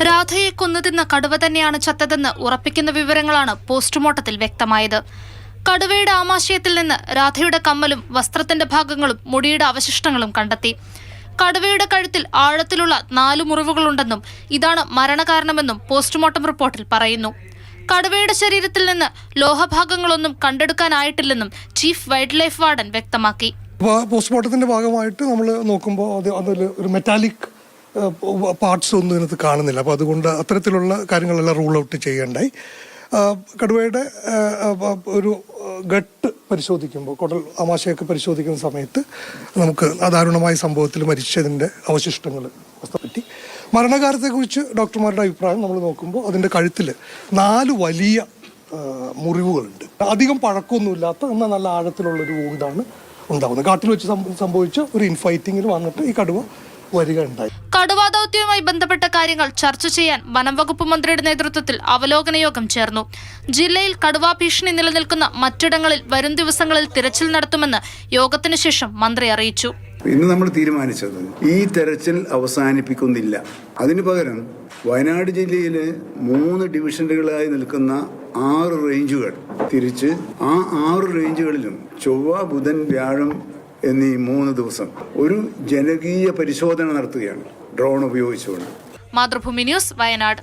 രാധയെ കൊന്നുതിന്ന കടുവ തന്നെയാണ് ചത്തതെന്ന് ഉറപ്പിക്കുന്ന വിവരങ്ങളാണ് പോസ്റ്റ്മോർട്ടത്തിൽ വ്യക്തമായത്. കടുവയുടെ ആമാശയത്തിൽ നിന്ന് രാധയുടെ കമ്മലും വസ്ത്രത്തിന്റെ ഭാഗങ്ങളും മുടിയുടെ അവശിഷ്ടങ്ങളും കണ്ടെത്തി. കടുവയുടെ കഴുത്തിൽ ആഴത്തിലുള്ള 4 മുറിവുകളുണ്ടെന്നും ഇതാണ് മരണകാരണമെന്നും പോസ്റ്റ്മോർട്ടം റിപ്പോർട്ടിൽ പറയുന്നു. കടുവയുടെ ശരീരത്തിൽ നിന്ന് ലോഹഭാഗങ്ങളൊന്നും കണ്ടെടുക്കാനായിട്ടില്ലെന്നും ചീഫ് വൈൽഡ് ലൈഫ് വാർഡൻ വ്യക്തമാക്കി. പോസ്റ്റ്മോർട്ടത്തിന്റെ ഭാഗമായിട്ട് നമ്മൾ നോക്കുമ്പോൾ അതിൽ ഒരു മെറ്റാലിക് പാർട്സ് ഒന്നും ഇതിനകത്ത് കാണുന്നില്ല. അപ്പോൾ അതുകൊണ്ട് അത്തരത്തിലുള്ള കാര്യങ്ങളെല്ലാം റൂൾ ഔട്ട് ചെയ്യേണ്ടായി. കടുവയുടെ ഒരു ഗട്ട് പരിശോധിക്കുമ്പോൾ, കുടൽ ആമാശയൊക്കെ പരിശോധിക്കുന്ന സമയത്ത് നമുക്ക് അദാരുണമായ സംഭവത്തിൽ മരിച്ചതിൻ്റെ അവശിഷ്ടങ്ങൾ പറ്റി. മരണകാലത്തെക്കുറിച്ച് ഡോക്ടർമാരുടെ അഭിപ്രായം നമ്മൾ നോക്കുമ്പോൾ അതിൻ്റെ കഴുത്തിൽ 4 വലിയ മുറിവുകളുണ്ട്. അധികം പഴക്കമൊന്നുമില്ലാത്ത എന്നാൽ നല്ല ആഴത്തിലുള്ളൊരു വൂണ്ടാണ് ഉണ്ടാവുന്നത്. കാട്ടിൽ വെച്ച് സംഭവിച്ച ഒരു ഇൻഫൈറ്റിങ്ങിൽ വന്നിട്ട് ഈ കടുവ വരികയുണ്ടായി. കടുവാ ദൗത്യവുമായി ബന്ധപ്പെട്ട കാര്യങ്ങൾ ചർച്ച ചെയ്യാൻ വനം വകുപ്പ് മന്ത്രിയുടെ നേതൃത്വത്തിൽ അവലോകന യോഗം ചേർന്നു. ജില്ലയിൽ കടുവാ ഭീഷണി നിലനിൽക്കുന്ന മറ്റിടങ്ങളിൽ വരും ദിവസങ്ങളിൽ തിരച്ചിൽ നടത്തുമെന്ന് യോഗത്തിന് ശേഷം മന്ത്രി അറിയിച്ചു. ഇന്ന് നമ്മൾ തീരുമാനിച്ചത് ഈ തെരച്ചിൽ അവസാനിപ്പിക്കുന്നില്ല. അതിനു പകരം വയനാട് ജില്ലയിലെ 3 ഡിവിഷനുകളായി നിൽക്കുന്ന 6 റേഞ്ചുകൾ തിരിച്ച് ആ 6 റേഞ്ചുകളിലും ചൊവ്വ, ബുധൻ, വ്യാഴം എന്നീ 3 ദിവസം ഒരു ജനകീയ പരിശോധന നടത്തുകയാണ് ഡ്രോൺ ഉപയോഗിച്ചുകൊണ്ട്. മാതൃഭൂമി ന്യൂസ്, വയനാട്.